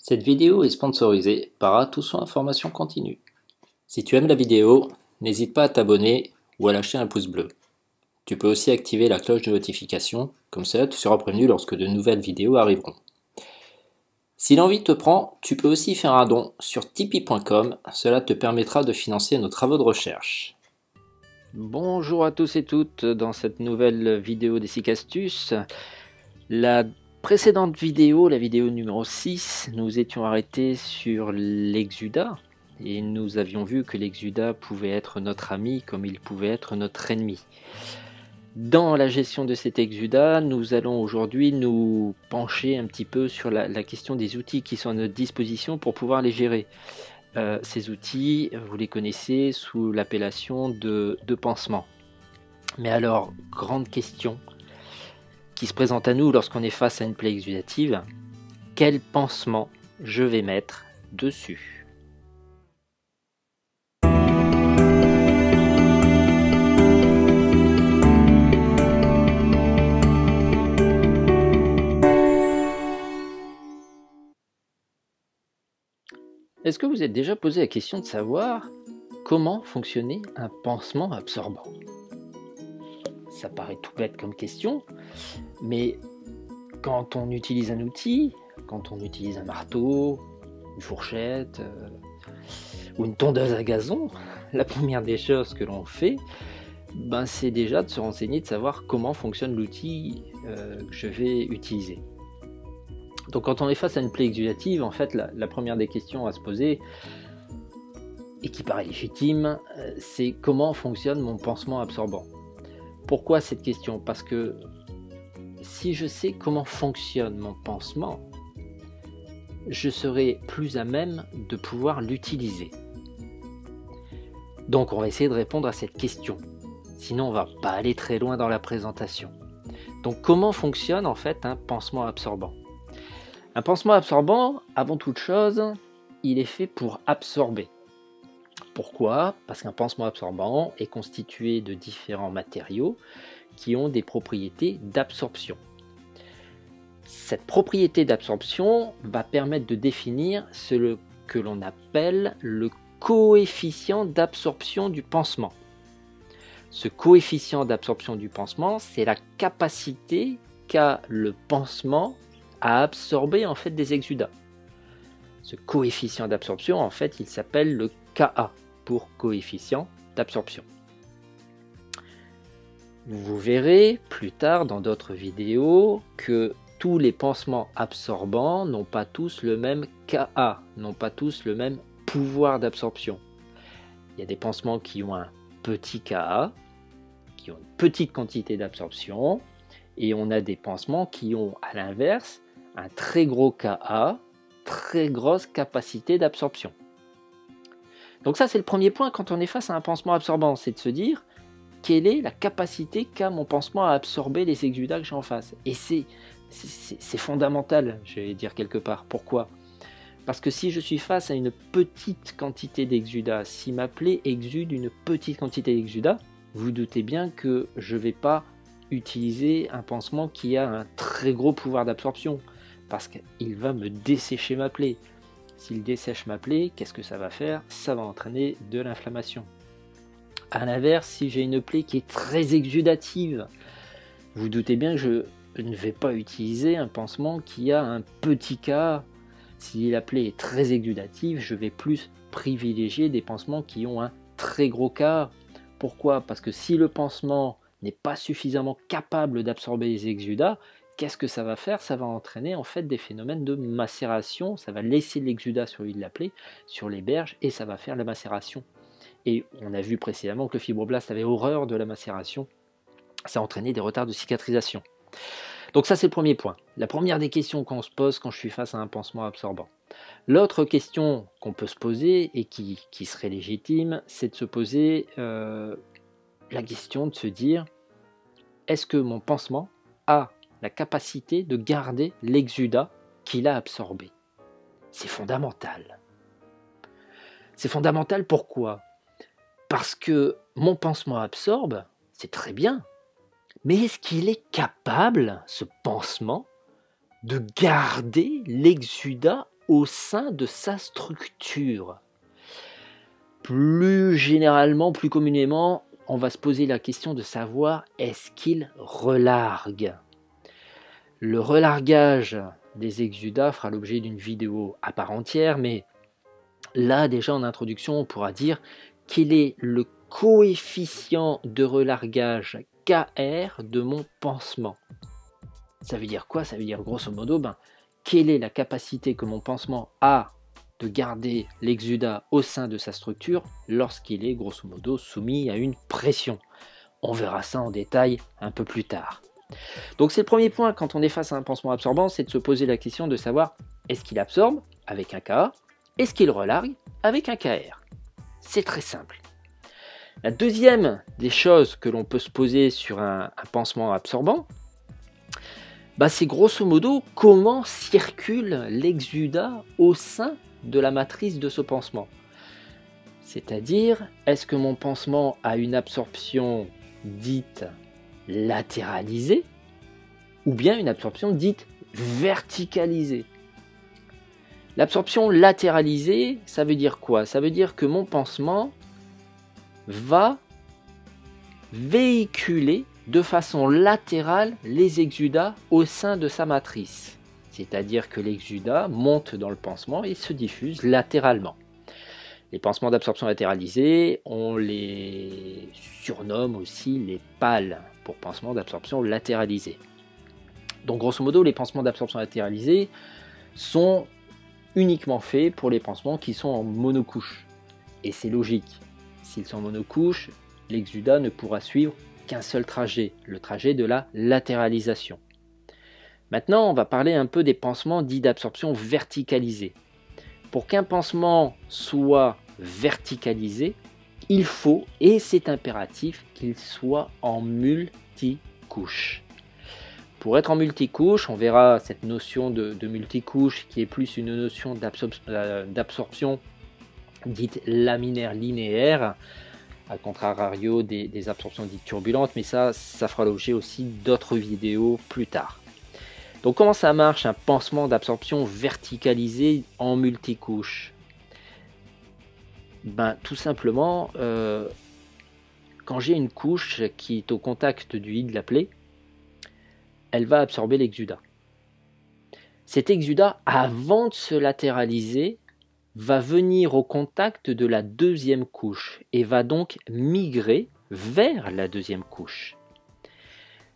Cette vidéo est sponsorisée par Atos Information Continue. Si tu aimes la vidéo, n'hésite pas à t'abonner ou à lâcher un pouce bleu. Tu peux aussi activer la cloche de notification, comme ça tu seras prévenu lorsque de nouvelles vidéos arriveront. Si l'envie te prend, tu peux aussi faire un don sur tipeee.com, cela te permettra de financer nos travaux de recherche. Bonjour à tous et toutes dans cette nouvelle vidéo des 6 astuces. La précédente vidéo, la vidéo numéro 6, nous étions arrêtés sur l'exudat et nous avions vu que l'exudat pouvait être notre ami comme il pouvait être notre ennemi. Dans la gestion de cet exudat, nous allons aujourd'hui nous pencher un petit peu sur la question des outils qui sont à notre disposition pour pouvoir les gérer. Ces outils, vous les connaissez sous l'appellation de pansement. Mais alors, grande question qui se présente à nous lorsqu'on est face à une plaie exudative, quel pansement je vais mettre dessus? Est-ce que vous êtes déjà posé la question de savoir comment fonctionnait un pansement absorbant? Ça paraît tout bête comme question, mais quand on utilise un outil, quand on utilise un marteau, une fourchette ou une tondeuse à gazon, la première des choses que l'on fait, c'est déjà de se renseigner, de savoir comment fonctionne l'outil que je vais utiliser. Donc quand on est face à une plaie exudative, en fait, la première des questions à se poser, et qui paraît légitime, c'est comment fonctionne mon pansement absorbant. Pourquoi cette question? Parce que si je sais comment fonctionne mon pansement, je serai plus à même de pouvoir l'utiliser. Donc on va essayer de répondre à cette question. Sinon on ne va pas aller très loin dans la présentation. Donc comment fonctionne en fait un pansement absorbant? Un pansement absorbant, avant toute chose, il est fait pour absorber. Pourquoi? Parce qu'un pansement absorbant est constitué de différents matériaux qui ont des propriétés d'absorption. Cette propriété d'absorption va permettre de définir ce que l'on appelle le coefficient d'absorption du pansement. Ce coefficient d'absorption du pansement, c'est la capacité qu'a le pansement à absorber en fait des exudats. Ce coefficient d'absorption, en fait, il s'appelle le Ka pour coefficient d'absorption. Vous verrez plus tard dans d'autres vidéos que tous les pansements absorbants n'ont pas tous le même Ka, n'ont pas tous le même pouvoir d'absorption. Il y a des pansements qui ont un petit Ka, qui ont une petite quantité d'absorption, et on a des pansements qui ont à l'inverse un très gros Ka, très grosse capacité d'absorption. Donc ça c'est le premier point quand on est face à un pansement absorbant, c'est de se dire quelle est la capacité qu'a mon pansement à absorber les exudats que j'ai en face. Et c'est fondamental, je vais dire quelque part. Pourquoi? Parce que si je suis face à une petite quantité d'exudats, si ma plaie exude une petite quantité d'exudats, vous doutez bien que je ne vais pas utiliser un pansement qui a un très gros pouvoir d'absorption, parce qu'il va me dessécher ma plaie. S'il dessèche ma plaie, qu'est-ce que ça va faire? Ça va entraîner de l'inflammation. A l'inverse, si j'ai une plaie qui est très exudative, vous doutez bien que je ne vais pas utiliser un pansement qui a un petit Ka. Si la plaie est très exudative, je vais plus privilégier des pansements qui ont un très gros Ka. Pourquoi? Parce que si le pansement n'est pas suffisamment capable d'absorber les exudats, qu'est-ce que ça va faire? Ça va entraîner en fait des phénomènes de macération, ça va laisser l'exudat sur l'île de la plaie, sur les berges, et ça va faire la macération. Et on a vu précédemment que le fibroblast avait horreur de la macération, ça a entraîné des retards de cicatrisation. Donc ça c'est le premier point, la première des questions qu'on se pose quand je suis face à un pansement absorbant. L'autre question qu'on peut se poser et qui serait légitime, c'est de se poser la question de se dire, est-ce que mon pansement a la capacité de garder l'exudat qu'il a absorbé? C'est fondamental. C'est fondamental pourquoi? Parce que mon pansement absorbe, c'est très bien, mais est-ce qu'il est capable, ce pansement, de garder l'exudat au sein de sa structure. Plus généralement, plus communément, on va se poser la question de savoir est-ce qu'il relargue. Le relargage des exudats fera l'objet d'une vidéo à part entière, mais là déjà en introduction on pourra dire quel est le coefficient de relargage Kr de mon pansement. Ça veut dire quoi? Ça veut dire grosso modo, quelle est la capacité que mon pansement a de garder l'exudat au sein de sa structure lorsqu'il est grosso modo soumis à une pression. On verra ça en détail un peu plus tard. Donc c'est le premier point quand on est face à un pansement absorbant, c'est de se poser la question de savoir est-ce qu'il absorbe avec un Ka, est-ce qu'il relargue avec un Kr. C'est très simple. La deuxième des choses que l'on peut se poser sur un pansement absorbant, c'est grosso modo comment circule l'exudat au sein de la matrice de ce pansement. C'est-à-dire, est-ce que mon pansement a une absorption dite latéralisée ou bien une absorption dite verticalisée? L'absorption latéralisée, ça veut dire quoi? Ça veut dire que mon pansement va véhiculer de façon latérale les exudats au sein de sa matrice. C'est-à-dire que l'exudat monte dans le pansement et se diffuse latéralement. Les pansements d'absorption latéralisés, on les surnomme aussi les PAL, pour pansements d'absorption latéralisés. Donc grosso modo, les pansements d'absorption latéralisés sont uniquement faits pour les pansements qui sont en monocouche. Et c'est logique. S'ils sont en monocouche, l'exudat ne pourra suivre qu'un seul trajet, le trajet de la latéralisation. Maintenant, on va parler un peu des pansements dits d'absorption verticalisée. Pour qu'un pansement soit verticalisé, il faut, et c'est impératif, qu'il soit en multicouche. Pour être en multicouche, on verra cette notion de multicouche qui est plus une notion d'absorption dite laminaire linéaire, à contrario des absorptions dites turbulentes, mais ça fera l'objet aussi d'autres vidéos plus tard. Donc comment ça marche un pansement d'absorption verticalisé en multicouche? Tout simplement, quand j'ai une couche qui est au contact du lit de la plaie, elle va absorber l'exudat. Cet exudat, avant de se latéraliser, va venir au contact de la deuxième couche et va donc migrer vers la deuxième couche.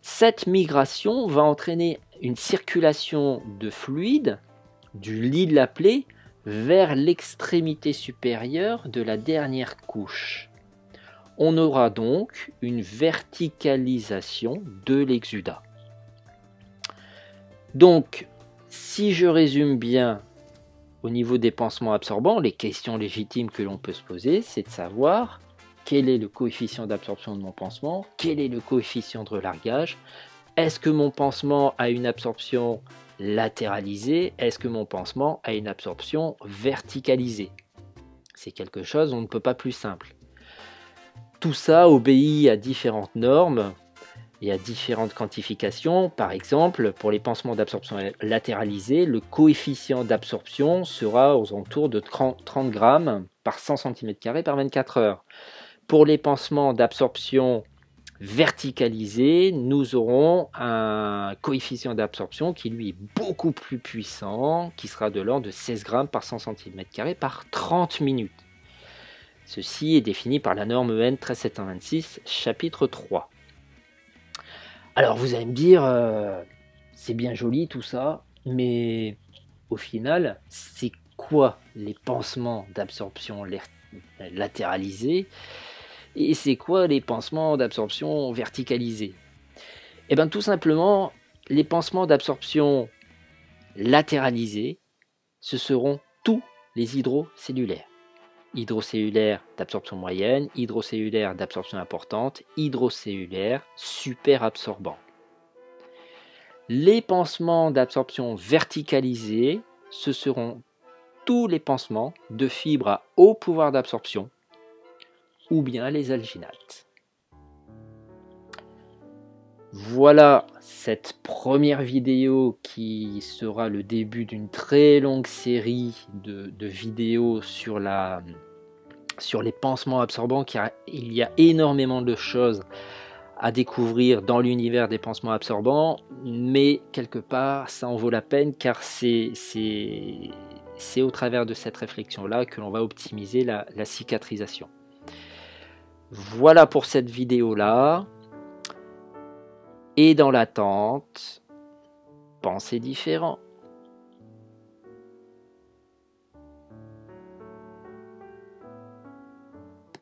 Cette migration va entraîner une circulation de fluide du lit de la plaie vers l'extrémité supérieure de la dernière couche. On aura donc une verticalisation de l'exudat. Donc, si je résume bien, au niveau des pansements absorbants, les questions légitimes que l'on peut se poser, c'est de savoir quel est le coefficient d'absorption de mon pansement, quel est le coefficient de relargage, est-ce que mon pansement a une absorption latéralisée, est-ce que mon pansement a une absorption verticalisée. C'est quelque chose, on ne peut pas plus simple. Tout ça obéit à différentes normes et à différentes quantifications. Par exemple, pour les pansements d'absorption latéralisés, le coefficient d'absorption sera aux alentours de 30 grammes par 100 cm² par 24 heures. Pour les pansements d'absorption verticalisés, nous aurons un coefficient d'absorption qui lui est beaucoup plus puissant, qui sera de l'ordre de 16 grammes par 100 cm² par 30 minutes. Ceci est défini par la norme EN 13726, chapitre 3. Alors vous allez me dire, c'est bien joli tout ça, mais au final, c'est quoi les pansements d'absorption latéralisés et c'est quoi les pansements d'absorption verticalisés? Eh bien tout simplement, les pansements d'absorption latéralisés, ce seront tous les hydrocellulaires. Hydrocellulaire d'absorption moyenne, hydrocellulaire d'absorption importante, hydrocellulaire super absorbant. Les pansements d'absorption verticalisés, ce seront tous les pansements de fibres à haut pouvoir d'absorption ou bien les alginates. Voilà cette première vidéo qui sera le début d'une très longue série de vidéos sur les pansements absorbants, car il y a énormément de choses à découvrir dans l'univers des pansements absorbants, mais quelque part ça en vaut la peine, car c'est au travers de cette réflexion-là que l'on va optimiser la cicatrisation. Voilà pour cette vidéo-là. Et dans l'attente, pensez différent.